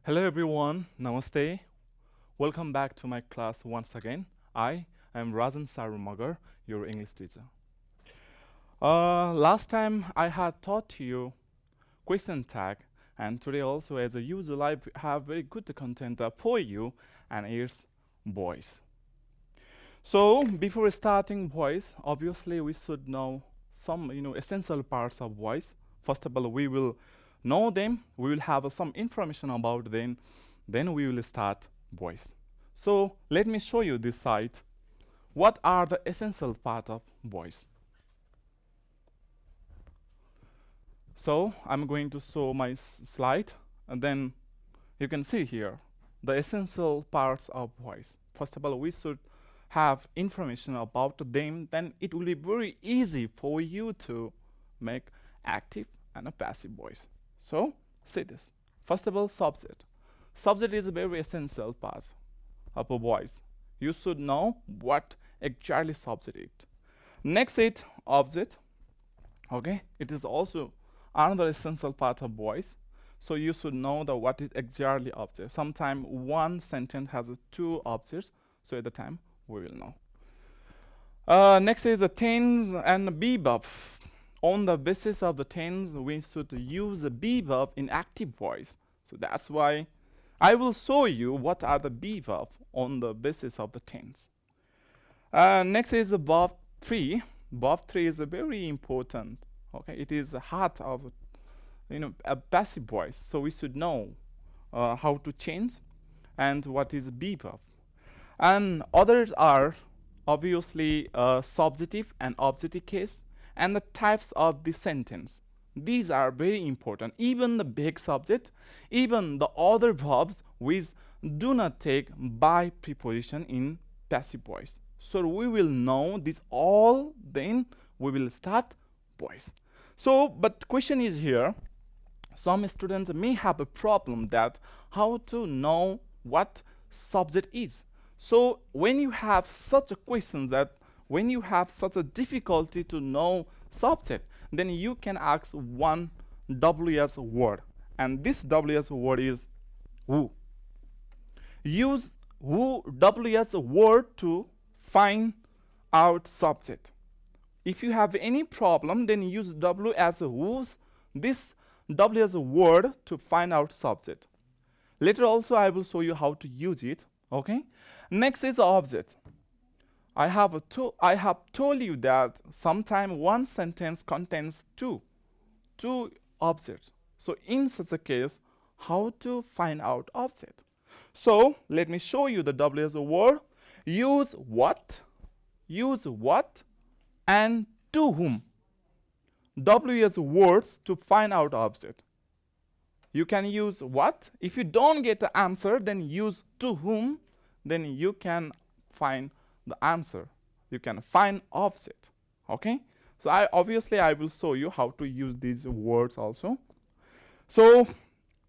Hello everyone, Namaste. Welcome back to my class once again. I am Rajan Sarumagar, your English teacher. Last time I had taught you question tag, and today also as usual I have very good content for you, and it's voice. So before starting voice, obviously we should know some essential parts of voice. First of all, we will know them, we will have some information about them, then we will start voice. So let me show you this site. What are the essential part of voice? So I'm going to show my slide, and then you can see here the essential parts of voice. First of all, we should have information about them, then it will be very easy for you to make active and a passive voice. So see this. First of all, subject. Subject is a very essential part of a voice. You should know what exactly subject is. Next is object. Okay, it is also another essential part of voice. So you should know that what is exactly object. Sometimes one sentence has two objects, so at the time we will know. Next is the tense and be verb. On the basis of the tense, we should use the be verb in active voice. So that's why I will show you what are the be verb on the basis of the tense. Next is the verb 3. Verb 3 is a very important. Okay, it is the heart of a passive voice. So we should know how to change and what is be verb. And others are obviously subjective and objective case, and the types of the sentence. These are very important. Even the big subject, even the other verbs which do not take by preposition in passive voice. So we will know this all, then we will start voice. So, but question is here, some students may have a problem that how to know what subject is. So when you have such a question, that when you have such a difficulty to know subject, then you can ask one WS word, and this WS word is who. Use who WS word to find out subject. If you have any problem, then use W as a who's, this W as a word to find out subject. Later also I will show you how to use it. Okay. Next is object. I have told you that sometimes one sentence contains two objects. So in such a case, how to find out object? So let me show you the W as a word. Use what, and to whom. W as words to find out object. You can use what. If you don't get the answer, then use to whom. Then you can find the answer. You can find object. Okay. So I will show you how to use these words also. So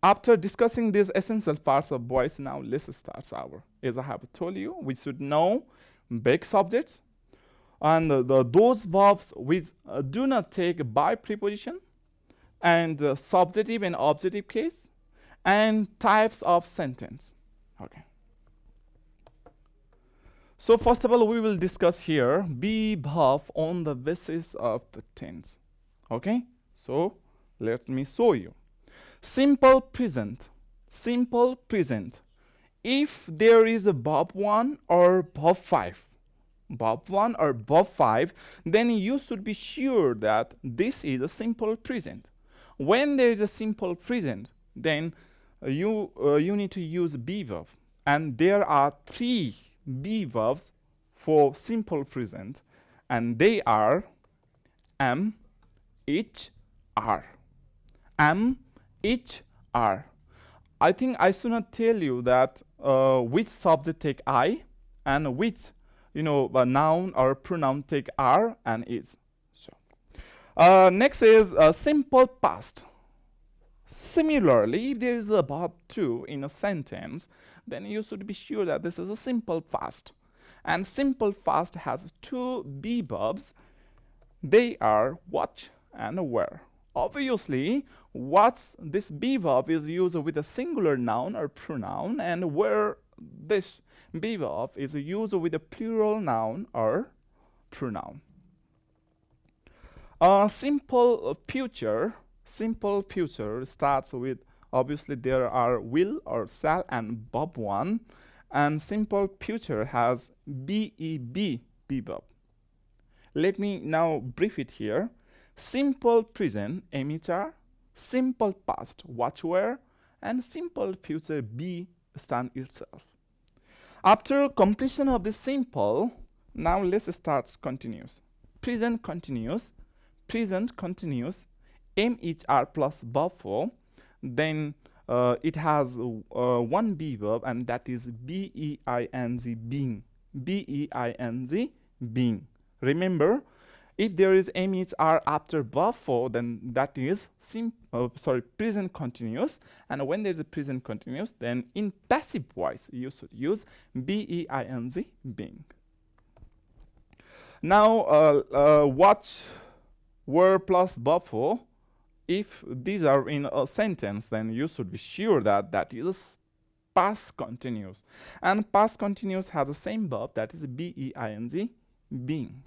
after discussing these essential parts of voice, now let's start our. As I have told you, we should know big subjects and those verbs which do not take by preposition, and subjective and objective case, and types of sentence. Okay. So first of all, we will discuss here be verb on the basis of the tense. Okay. So let me show you. Simple present. Simple present. If there is a verb 1 or verb 5, verb 1 or verb 5, then you should be sure that this is a simple present. When there is a simple present, then you need to use be verb, and there are 3 be verbs for simple present, and they are am, ich, are. Am, ich, are. I think I should not tell you that which subject take I and which noun or pronoun take are and is. So next is simple past. Similarly, if there is a verb to in a sentence, then you should be sure that this is a simple past. And simple past has 2 be verbs. They are watch and wear. Obviously, what's this be verb is used with a singular noun or pronoun, and where this be verb is used with a plural noun or pronoun. Simple future starts with, obviously there are will or shall and verb 1, and simple future has be verb. Let me now brief it here. Simple present emitter, simple past watch where, and simple future be stand itself. After completion of the simple, now let's start continuous. Present continuous, MHR plus verb 4, then it has one be verb, and that is being, being. Remember, if there is MHR after verb 4, then that is present continuous, and when there's a present continuous, then in passive voice you should use being. Now watch were plus verb 4. If these are in a sentence, then you should be sure that that is past continuous, and past continuous has the same verb, that is being.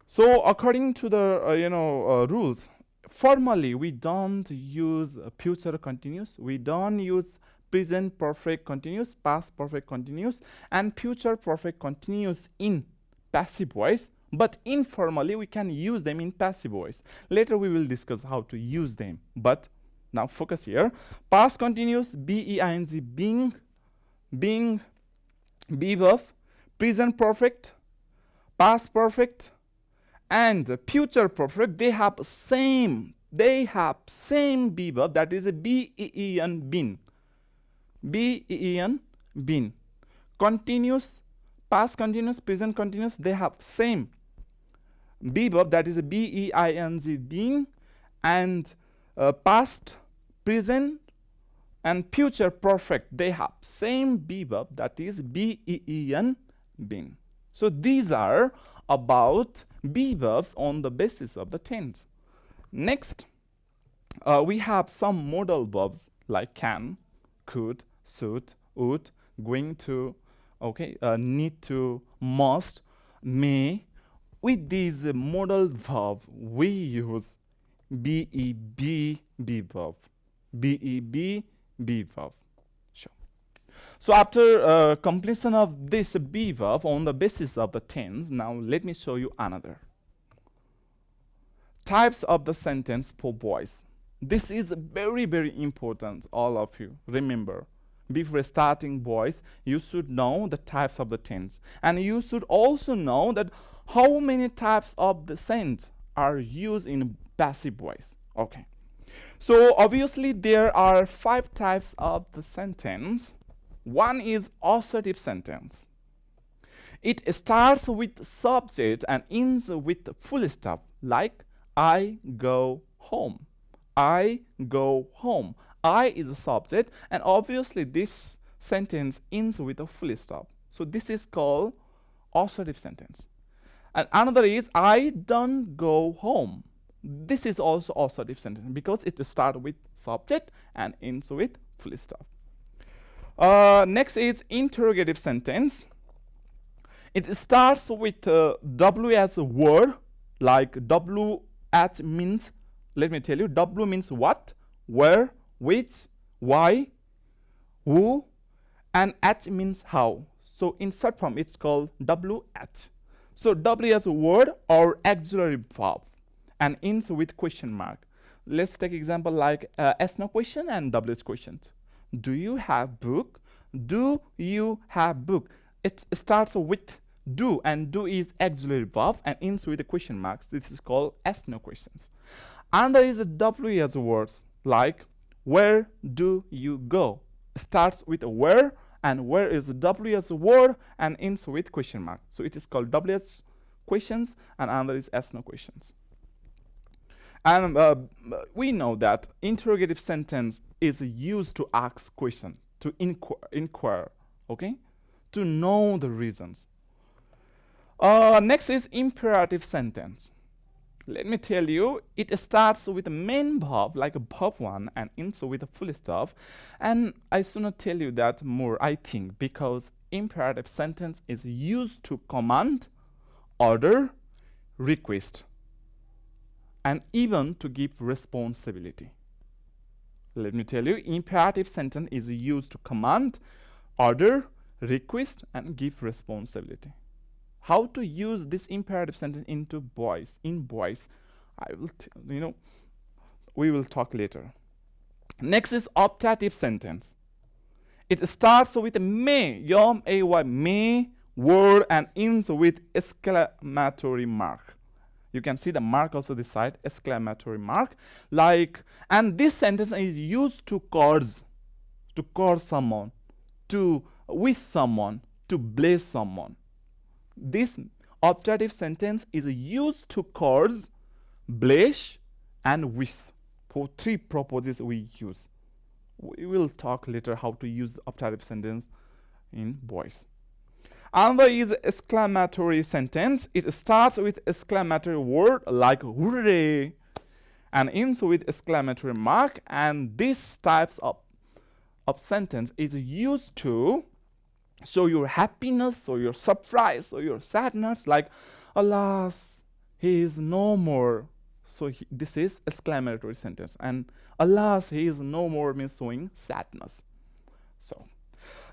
So according to the rules, formally we don't use future continuous, we don't use present perfect continuous, past perfect continuous, and future perfect continuous in passive voice, but informally we can use them in passive voice. Later we will discuss how to use them, but now focus here. Past continuous, being, be verb, present perfect, past perfect, and future perfect, they have same be verb, that is a been. Continuous, past continuous, present continuous, they have same be verb, that is a being, and past, present, and future perfect, they have same be verb, that is been. So these are about be verbs on the basis of the tense. Next, we have some modal verbs like can, could, should, would, going to, need to, must, may. With these modal verb, we use be verb. Be verb. Sure. So after completion of this be verb on the basis of the tense, now let me show you another. Types of the sentence for voice. This is very, very important, all of you. Remember, before starting voice, you should know the types of the tense. And you should also know that how many types of the sentence are used in passive voice. Okay. So obviously there are 5 types of the sentence. One is assertive sentence. It starts with subject and ends with full stop, like I go home. I go home. I is a subject, and obviously this sentence ends with a full stop. So this is called assertive sentence. And another is I don't go home. This is also assertive sentence because it starts with subject and ends with full stop. Next is interrogative sentence. It starts with W as a word, like W at means, let me tell you, W means what, where, which, why, who, and at means how. So in short form, it's called W at. So W as a word or auxiliary verb and ends with question mark. Let's take example like S no question and WH questions. Do you have book? Do you have book? It starts with do, and do is auxiliary verb and ends with the question marks. This is called S no questions. And there is a W as a words like where do you go? Starts with a where, and where is a W as a word and ends with question mark. So it is called WH questions, and another is S no questions. And we know that interrogative sentence is used to ask question, to inquire, okay, to know the reasons. Next is imperative sentence. Let me tell you, it starts with the main verb like a verb 1 and ends with a full stop. And I should not tell you that more, I think, because imperative sentence is used to command, order, request, and even to give responsibility. Let me tell you, imperative sentence is used to command, order, request, and give responsibility. How to use this imperative sentence into voice, in voice, I will we will talk later. Next is optative sentence. It starts with may, yom-ay, may, word, and ends with exclamatory mark. You can see the mark also this side, exclamatory mark. Like, and this sentence is used to call someone, to wish someone, to bless someone. This optative sentence is used to cause, bless, and wish. For 3 purposes we use. We will talk later how to use the optative sentence in voice. Another is exclamatory sentence. It starts with exclamatory word like hooray and ends with exclamatory mark. And this types of sentence is used to show your happiness or your surprise or your sadness, like alas, he is no more. So this is exclamatory sentence, and alas, he is no more means showing sadness. So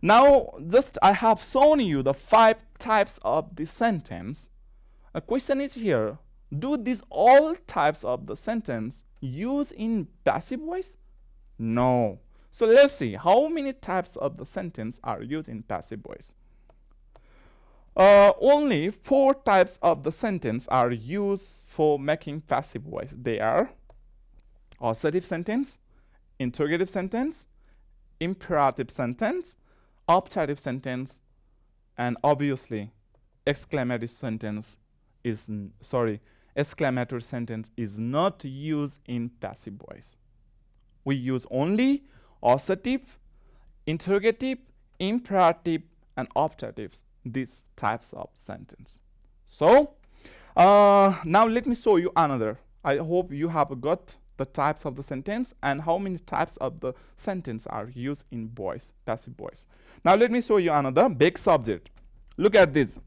now just I have shown you the 5 types of the sentence. A question is here, do these all types of the sentence use in passive voice? No. So let's see how many types of the sentence are used in passive voice. Only 4 types of the sentence are used for making passive voice. They are assertive sentence, interrogative sentence, imperative sentence, optative sentence, and obviously exclamatory sentence is not used in passive voice. We use only assertive, interrogative, imperative, and optatives, these types of sentence. So now let me show you another. I hope you have got the types of the sentence and how many types of the sentence are used in voice, passive voice. Now let me show you another big subject. Look at this.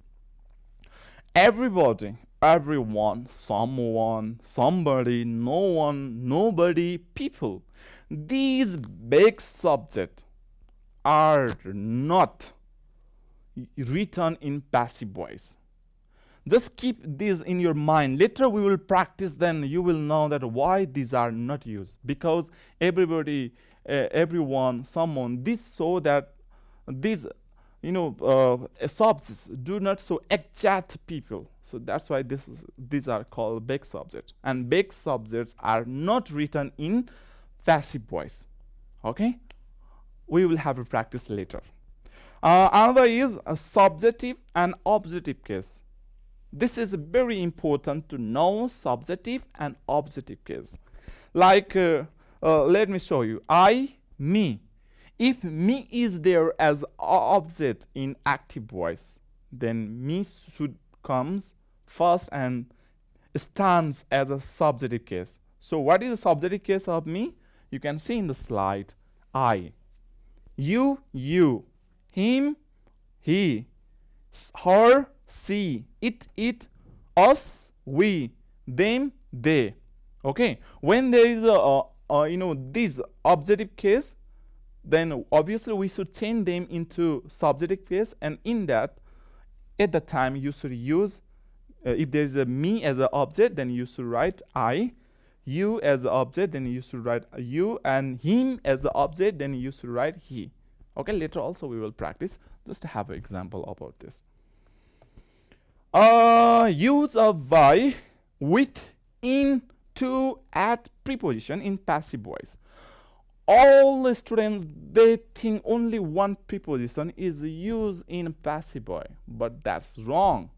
Everybody, everyone, someone, somebody, no one, nobody, people. These big subjects are not written in passive voice. Just keep this in your mind. Later we will practice, then you will know that why these are not used. Because everybody, everyone, someone, this show that these subjects do not show exact people. So that's why these are called big subjects. And big subjects are not written in passive voice. Okay? We will have a practice later. Another is a subjective and objective case. This is very important to know subjective and objective case. Like, let me show you. I, me. If me is there as object in active voice, then me should comes first and stands as a subjective case. So what is the subjective case of me? You can see in the slide. I. You, him, he, her, she, it, us, we, them, they. Okay. When there is this objective case, then obviously we should change them into subjective case, and in that, at the time you should use, if there is a me as an object, then you should write I. You as an object, then you should write you, and him as an object, then you should write he. Okay, later also we will practice. Just to have an example about this. Use of by, with, in, to, at preposition in passive voice. All the students, they think only one preposition is used in passive voice, but that's wrong.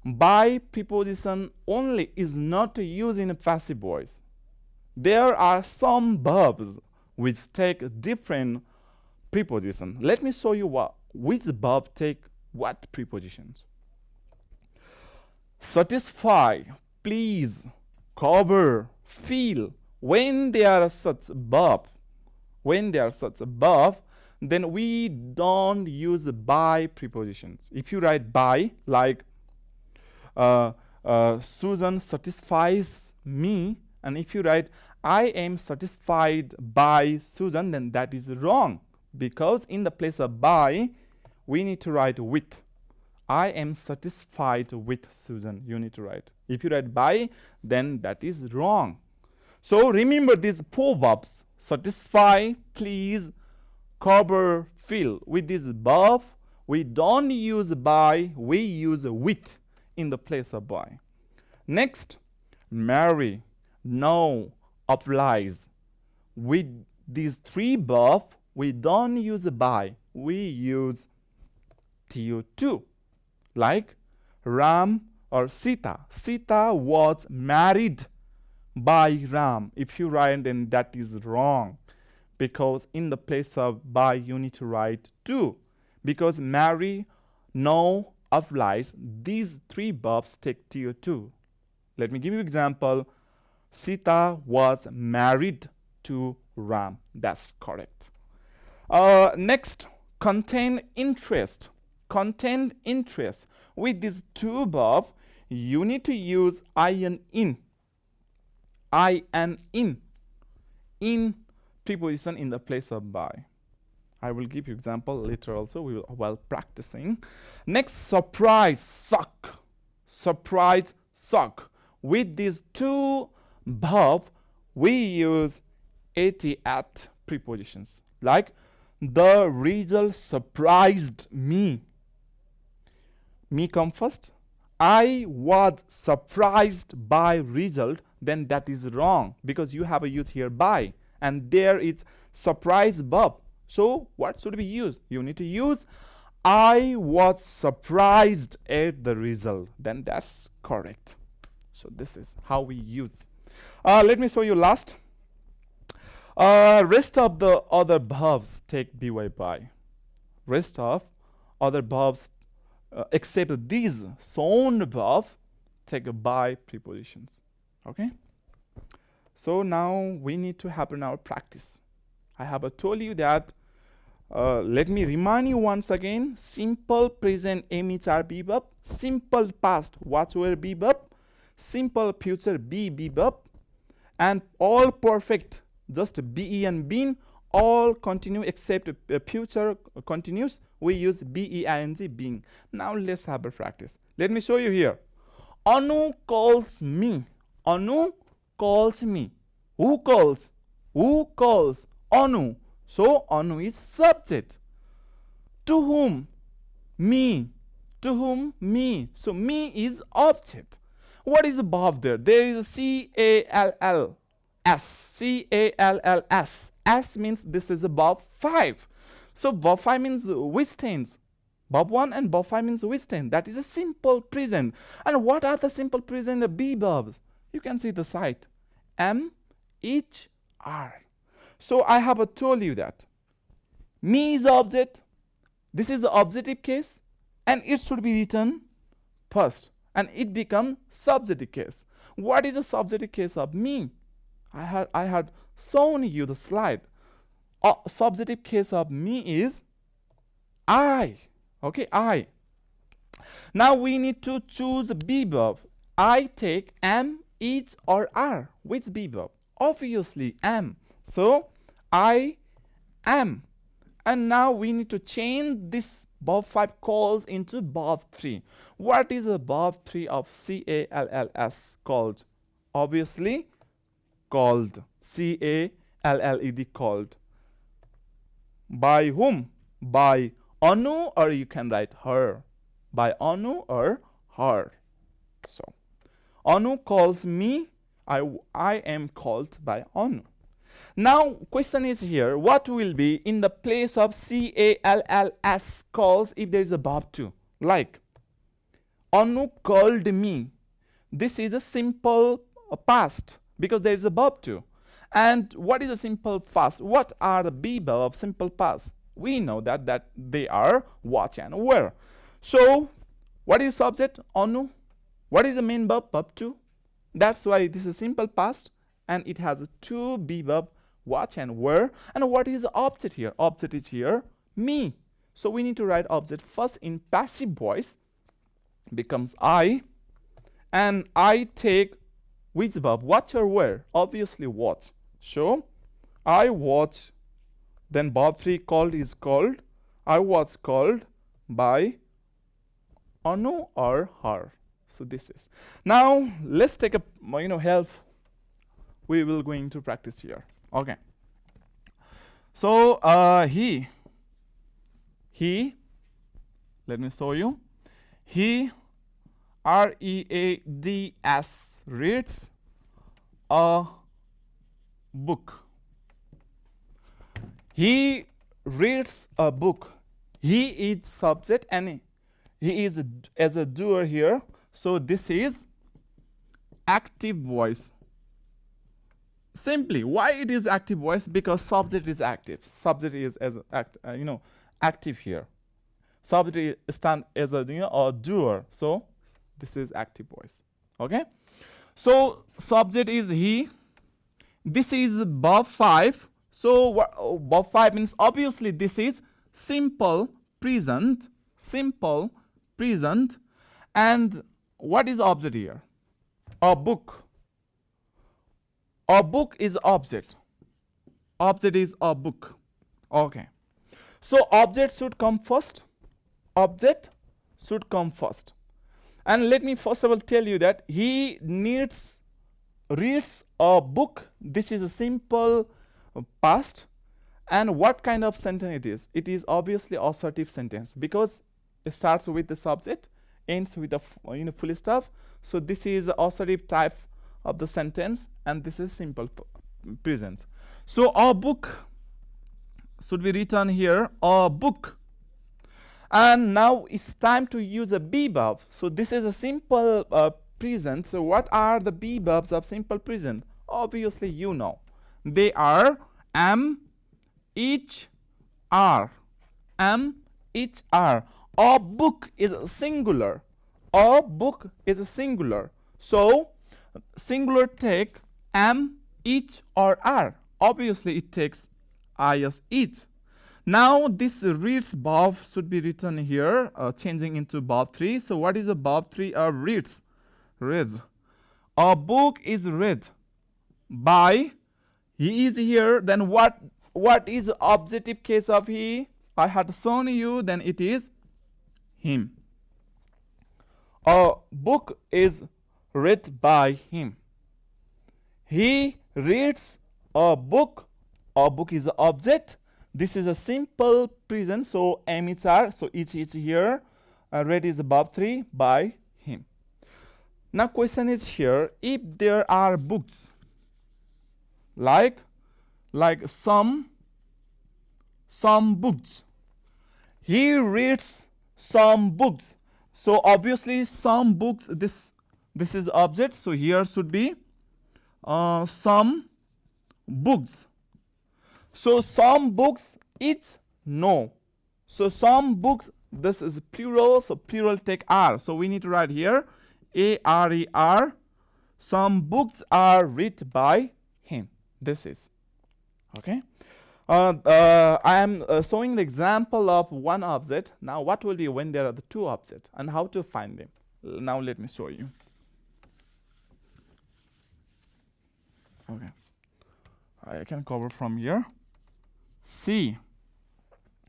By preposition only is not used in passive voice. There are some verbs which take different preposition. Let me show you which verb take what prepositions. Satisfy, please, cover, fill. When they are such verb, then we don't use by prepositions. If you write by, like Susan satisfies me, and if you write I am satisfied by Susan, then that is wrong, because in the place of by we need to write with. I am satisfied with Susan, you need to write. If you write by, then that is wrong. So remember these four verbs: satisfy, please, cover, fill. With this verb, we don't use by, we use with in the place of by. Next, marry, know, oblige. With these three verbs, we don't use by, we use to. Like Ram or Sita. Sita was married by Ram. If you write, then that is wrong, because in the place of by you need to write to, because marry, know, oblige, these three verbs take to. Let me give you an example. Sita was married to Ram. That's correct. Next, contain interest. Contain interest. With these two verbs, you need to use in preposition in the place of by. I will give you example later also, we will, while practicing. Next, surprise, shock. With these two verbs, we use at prepositions. Like, the result surprised me. Me come first. I was surprised by result, then that is wrong, because you have a use here by, and there is surprise verb. So what should we use? You need to use I was surprised at the result, then that's correct. So this is how we use. Let me show you last. Rest of the other verbs take by. Rest of other verbs except these shown above take by prepositions. Okay, so now we need to happen our practice. I have told you that. Let me remind you once again: simple present MHR be verb, simple past what were be verb, simple future be verb, and all perfect just be and been, all continue except future continuous, we use being, being. Now let's have a practice. Let me show you here. Anu calls me. Anu calls me. Who calls? Who calls? Anu. So Anu is subject. To whom? Me. To whom? Me. So me is object. What is above there? There is a CALL. S. CALLS. S means this is verb 5. So verb 5 means which tense? Verb 1 and verb 5 means which tense? That is a simple present. And what are the simple present? The be verbs. You can see the site. M, H, R. So I have told you that me is object. This is the objective case, and it should be written first, and it becomes subjective case. What is the subjective case of me? I had shown you the slide. Subjective case of me is I. Okay, I. Now we need to choose a be verb. I take am, is, or are. Which be verb? Obviously am. So I am. And now we need to change this verb 5 calls into verb 3. What is the verb 3 of CALLS called? Obviously called. CALLED, called. By whom? By Anu, or you can write her. By Anu or her. So Anu calls me. I am called by Anu. Now question is here, what will be in the place of CALLS calls if there is a verb 2? Like Anu called me. This is a simple past because there is a verb 2. And what is a simple past? What are the be verb of simple past? We know that they are watch and wear. So what is subject? Anu. What is the main verb? Verb 2. That's why this is simple past, and it has two be verb, watch and wear. And what is the object here? Object is here me. So we need to write object first in passive voice, becomes I, and I take which verb? Watch or wear? Obviously watch. So I watch, then verb 3 called is called. I was called by Anu or her. So this is. Now let's take a help. We will going to practice here. Okay. So he. Let me show you. He, reads, reads a book. He reads a book. He is subject and he is as a doer here. So this is active voice. Simply, why it is active voice? Because subject is active. Subject is as active here. Subject stand as a a doer. So this is active voice. Okay. So subject is he. This is verb 5. So verb 5 means obviously this is simple present. Simple present. And what is object here? A book. A book is object. Object is a book. Okay. So object should come first. Object should come first. And let me first of all tell you that he reads a book. This is a simple past. And what kind of sentence it is? It is obviously assertive sentence because it starts with the subject, ends with the full stop. So this is assertive types of the sentence, and this is simple present. So a book should be written here, a book. And now it's time to use a be verb. So this is a simple present. So what are the be verbs of simple present? Obviously you know. They are am, each, are. Am, each, are. A book is singular. A book is singular. So singular take am, each, or are. Obviously it takes I as each. Now this reads verb should be written here, changing into verb 3. So what is a verb 3? Reads. Reads. A book is read by. He is here. Then what is the objective case of he? I had shown you. Then it is him. A book is read by him. He reads a book. A book is the object. This is a simple present. So am, it's, are. So it's here. Read is verb 3 by him. Now question is here, if there are books like some books, he reads some books. So obviously some books, this is object. So here should be some books. So some books, it's no. So some books, this is plural. So plural take are. So we need to write here A-R-E-R. Some books are read by him. This is okay. I am showing the example of one object. Now what will be when there are the two objects and how to find them? Now let me show you. Okay. I can cover from here. C.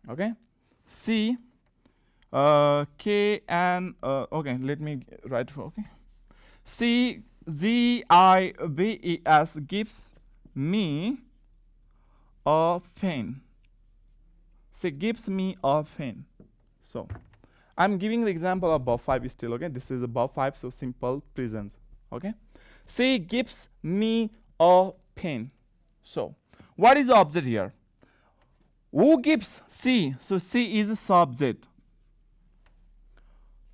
Okay. C. K and okay. Let me write. Okay. C G I V E S gives me a pen. She gives me a pen. So I'm giving the example of verb 5 still. Okay. This is a verb 5. So simple present. Okay. She gives me a pen. So what is the object here? Who gives? C. So C is a subject.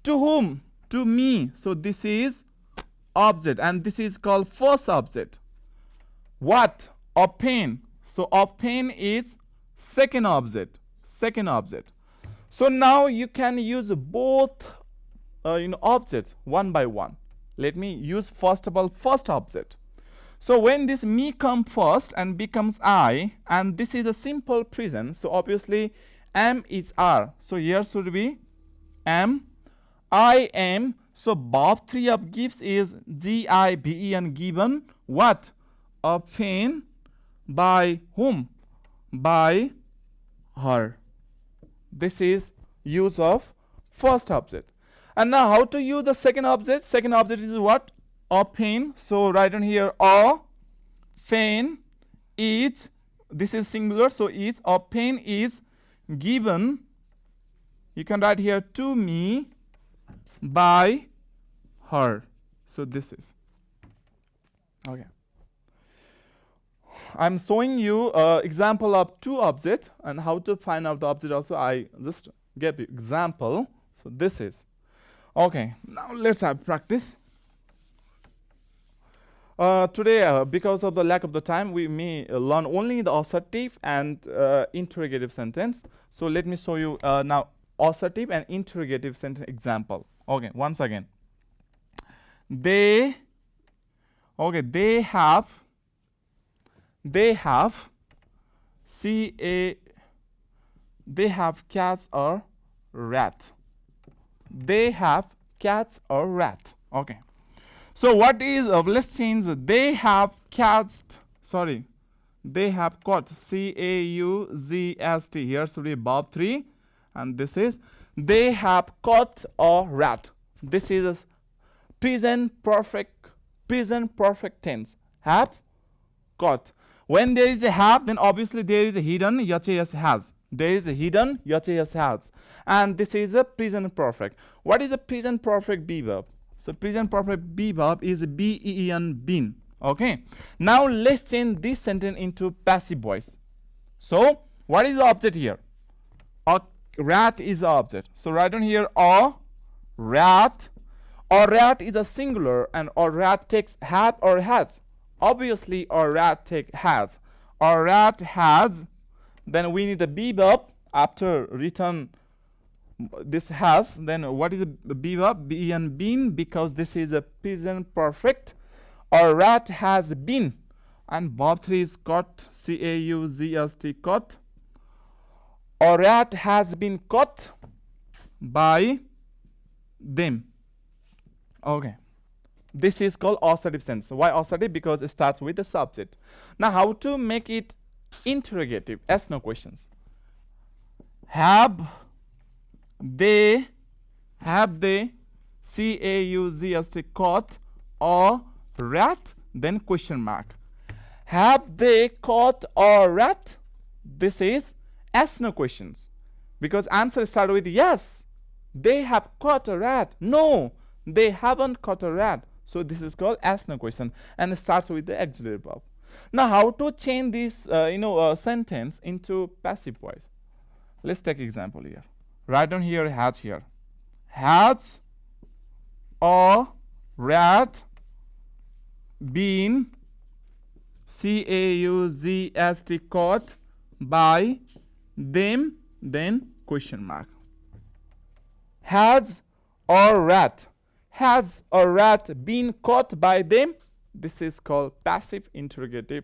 To whom? To me. So this is object, and this is called first object. What? A pen. So a pen is second object. Second object. So now you can use both objects one by one. Let me use first of all first object. So when this me comes first and becomes I, and this is a simple present, so obviously am is R. So here should be am, I am. So verb 3 of gives is GIVEN, given what? A pen by whom? By her. This is use of first object. And now how to use the second object? Second object is what? A pen. So write on here a pen is, this is singular, so is a pen is given, you can write here, to me by her. So this is okay. I'm showing you example of two objects, and how to find out the object also I just gave you example. So this is okay. Now let's have practice. Today, because of the lack of the time, we may learn only the assertive and interrogative sentence. So let me show you now assertive and interrogative sentence example. Okay, once again. They have cats or rat. They have cats or rat. Okay. So what is, let's change, they have cast, they have caught, CAUZST, here should be verb 3, and this is, they have caught a rat. This is a present perfect tense, have caught. When there is a have, then obviously there is a hidden, YHS has. There is a hidden, YHS has. And this is a present perfect. What is a present perfect be verb? So present perfect be verb is BEN, been. Okay. Now let's change this sentence into passive voice. So what is the object here? A rat is the object. So write on here a rat. A rat is a singular, and a rat takes have or has. Obviously a rat take has. A rat has. Then we need the be verb after return. This has, then what is a be verb? BEN, been, because this is a present perfect. A rat has been, and verb 3 is caught, CAUZST, caught. A rat has been caught by them. Okay. This is called assertive sentence. Why assertive? Because it starts with the subject. Now how to make it interrogative? Ask no questions. Have they CAUZST caught a rat? Then question mark. Have they caught a rat? This is ask no questions, because answer start with yes. They have caught a rat. No, they haven't caught a rat. So this is called ask no question, and it starts with the auxiliary verb. Now how to change this sentence into passive voice? Let's take example here. Write down here has here. Has a rat been CAUZST caught by them? Then question mark. Has a rat been caught by them? This is called passive interrogative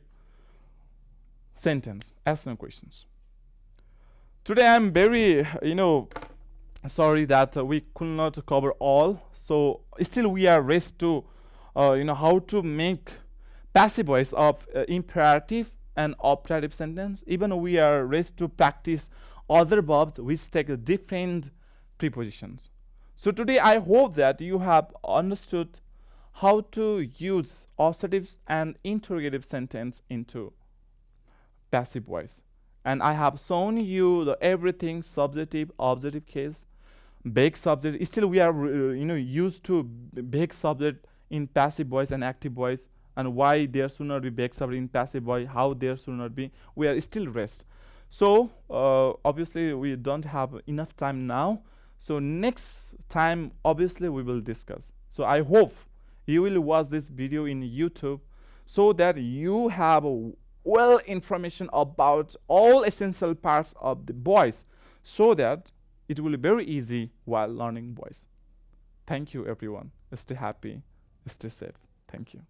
sentence. Ask no questions. Today I'm very, sorry that we could not cover all. So still we are raised to, how to make passive voice of imperative and operative sentence. Even we are raised to practice other verbs which take different prepositions. So today I hope that you have understood how to use assertive and interrogative sentence into passive voice. And I have shown you the everything subjective, objective case, big subject. Still we are used to big subject in passive voice and active voice, and why there should not be big subject in passive voice, how there should not be. We are still rest. So obviously we don't have enough time now. So next time obviously we will discuss. So I hope you will watch this video in YouTube so that you have well information about all essential parts of the voice, so that it will be very easy while learning voice. Thank you everyone. Stay happy. Stay safe. Thank you.